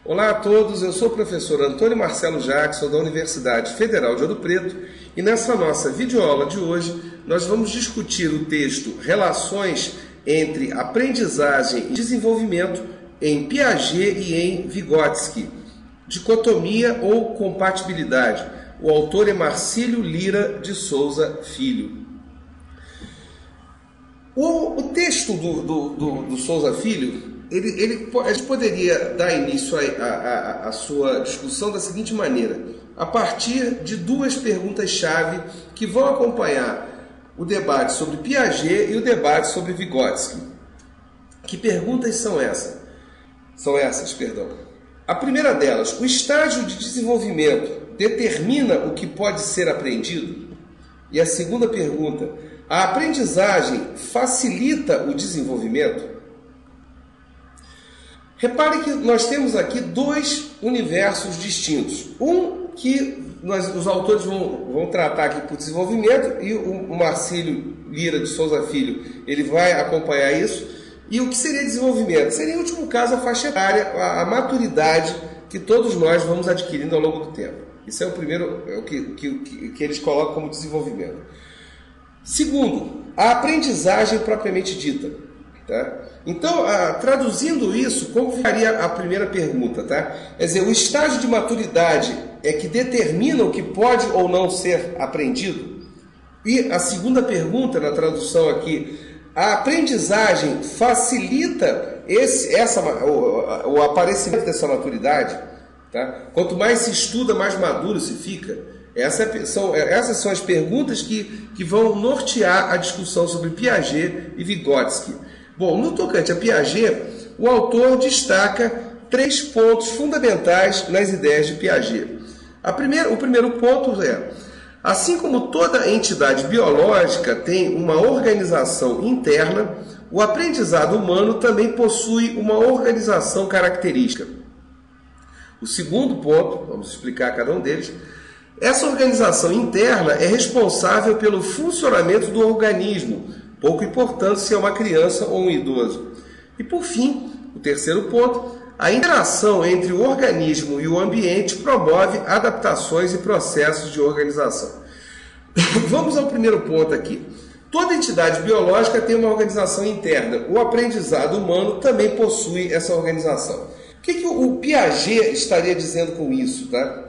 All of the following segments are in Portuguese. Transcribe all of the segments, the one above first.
Olá a todos, eu sou o professor Antônio Marcelo Jackson da Universidade Federal de Ouro Preto e nessa nossa videoaula de hoje nós vamos discutir o texto Relações entre Aprendizagem e Desenvolvimento em Piaget e em Vygotsky, Dicotomia ou Compatibilidade. O autor é Marcílio Lira de Souza Filho. O texto do Souza Filho, a gente poderia dar início à sua discussão da seguinte maneira, a partir de duas perguntas-chave que vão acompanhar o debate sobre Piaget e o debate sobre Vygotsky. Que perguntas são essas? A primeira delas, o estágio de desenvolvimento determina o que pode ser aprendido? E a segunda pergunta, a aprendizagem facilita o desenvolvimento? Repare que nós temos aqui dois universos distintos. Um que os autores vão tratar aqui por desenvolvimento e o Marcílio Lira de Souza Filho ele vai acompanhar isso. E o que seria desenvolvimento? Seria, em último caso, a faixa etária, a maturidade que todos nós vamos adquirindo ao longo do tempo. Isso é o primeiro, é o que eles colocam como desenvolvimento. Segundo, a aprendizagem propriamente dita. Tá? Então, traduzindo isso, como ficaria a primeira pergunta? Tá? Quer dizer, o estágio de maturidade é que determina o que pode ou não ser aprendido? E a segunda pergunta, na tradução aqui, a aprendizagem facilita o aparecimento dessa maturidade? Tá? Quanto mais se estuda, mais maduro se fica. Essas são as perguntas que vão nortear a discussão sobre Piaget e Vygotsky. Bom, no tocante a Piaget, o autor destaca três pontos fundamentais nas ideias de Piaget. O primeiro ponto é, assim como toda entidade biológica tem uma organização interna, o aprendizado humano também possui uma organização característica. O segundo ponto, vamos explicar cada um deles, essa organização interna é responsável pelo funcionamento do organismo, pouco importante se é uma criança ou um idoso. E por fim, o terceiro ponto, a interação entre o organismo e o ambiente promove adaptações e processos de organização. Vamos ao primeiro ponto aqui. Toda entidade biológica tem uma organização interna. O aprendizado humano também possui essa organização. O que o Piaget estaria dizendo com isso? Tá?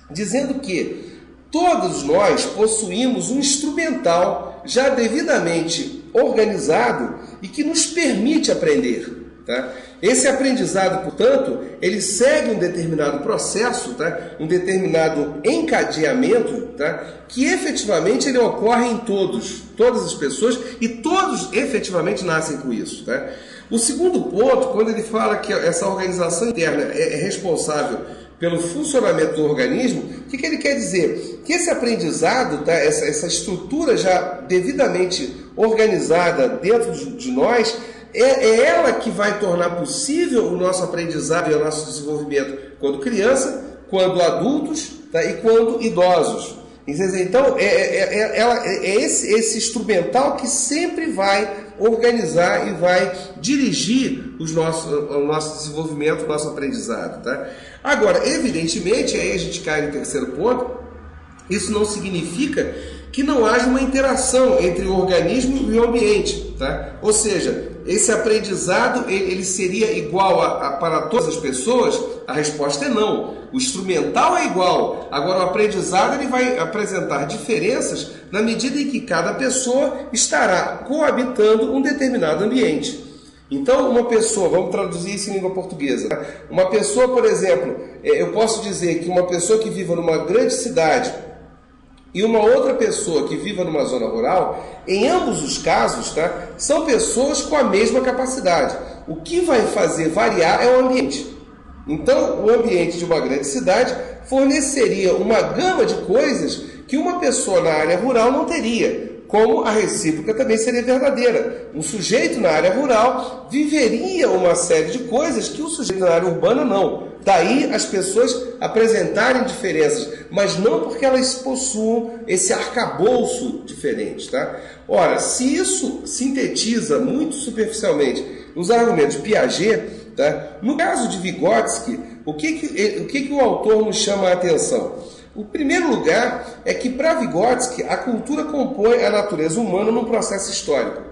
Dizendo que todos nós possuímos um instrumental já devidamente organizado e que nos permite aprender. Tá? Esse aprendizado, portanto, ele segue um determinado processo, tá? Um determinado encadeamento, tá? Que efetivamente ele ocorre em todas as pessoas e todos efetivamente nascem com isso. Tá? O segundo ponto, quando ele fala que essa organização interna é responsável pelo funcionamento do organismo, o que ele quer dizer? Que esse aprendizado, tá? essa estrutura já devidamente organizada dentro de nós, é ela que vai tornar possível o nosso aprendizado e o nosso desenvolvimento quando criança, quando adultos, tá? E quando idosos. Então, esse instrumental que sempre vai organizar e vai dirigir o nosso desenvolvimento, o nosso aprendizado. Tá? Agora, evidentemente, aí a gente cai no terceiro ponto, isso não significa que não haja uma interação entre o organismo e o ambiente. Tá? Ou seja, esse aprendizado ele seria igual para todas as pessoas? A resposta é não. O instrumental é igual. Agora, o aprendizado ele vai apresentar diferenças na medida em que cada pessoa estará coabitando um determinado ambiente. Então, uma pessoa, vamos traduzir isso em língua portuguesa. Tá? Uma pessoa, por exemplo, eu posso dizer que uma pessoa que viva numa grande cidade e uma outra pessoa que viva numa zona rural, em ambos os casos, tá, são pessoas com a mesma capacidade. O que vai fazer variar é o ambiente. Então, o ambiente de uma grande cidade forneceria uma gama de coisas que uma pessoa na área rural não teria, como a recíproca também seria verdadeira. Um sujeito na área rural viveria uma série de coisas que o sujeito na área urbana não. Daí as pessoas apresentarem diferenças, mas não porque elas possuam esse arcabouço diferente. Tá? Ora, se isso sintetiza muito superficialmente os argumentos de Piaget, tá? No caso de Vygotsky, o que o autor nos chama a atenção? O primeiro lugar é que, para Vygotsky, a cultura compõe a natureza humana num processo histórico.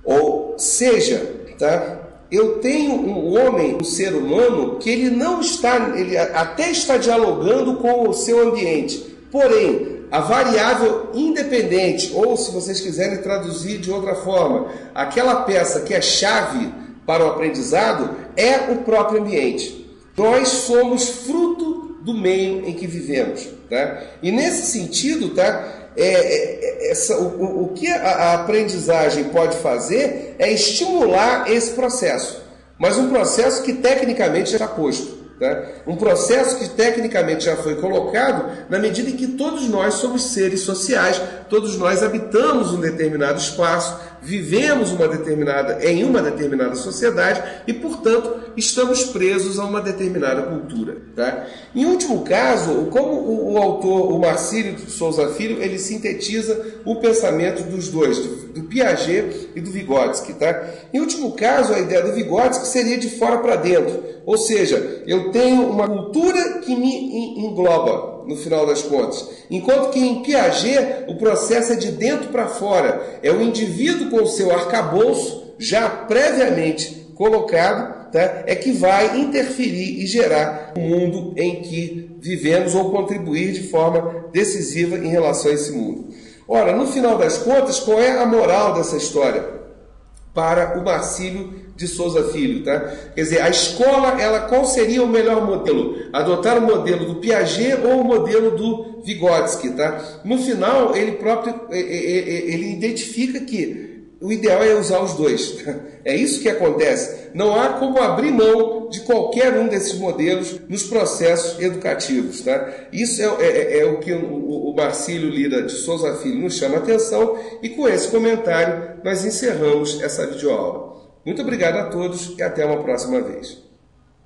Ou seja, tá? Eu tenho um homem, um ser humano, que ele até está dialogando com o seu ambiente. Porém, a variável independente, ou se vocês quiserem traduzir de outra forma, aquela peça que é chave para o aprendizado é o próprio ambiente. Nós somos fruto do meio em que vivemos. Tá? E nesse sentido, tá? O que a aprendizagem pode fazer é estimular esse processo, mas um processo que tecnicamente já está posto. Tá? Um processo que tecnicamente já foi colocado na medida em que todos nós somos seres sociais, todos nós habitamos um determinado espaço, vivemos em uma determinada sociedade e, portanto, estamos presos a uma determinada cultura. Tá? Em último caso, como o autor, o Marcílio de Souza Filho, ele sintetiza o pensamento dos dois, do Piaget e do Vygotsky. Tá? Em último caso, a ideia do Vygotsky seria de fora para dentro, ou seja, eu tenho uma cultura que me engloba, no final das contas. Enquanto que em Piaget o processo é de dentro para fora. É o indivíduo com o seu arcabouço já previamente colocado, tá? É que vai interferir e gerar o mundo em que vivemos ou contribuir de forma decisiva em relação a esse mundo. Ora, no final das contas, qual é a moral dessa história? Para o Marcílio de Souza Filho, tá? Quer dizer, a escola, qual seria o melhor modelo? Adotar o modelo do Piaget ou o modelo do Vygotsky, tá? No final, ele identifica que o ideal é usar os dois. É isso que acontece. Não há como abrir mão de qualquer um desses modelos nos processos educativos, tá? Isso é o que o Marcílio Lira de Souza Filho nos chama a atenção, e com esse comentário nós encerramos essa videoaula. Muito obrigado a todos e até uma próxima vez.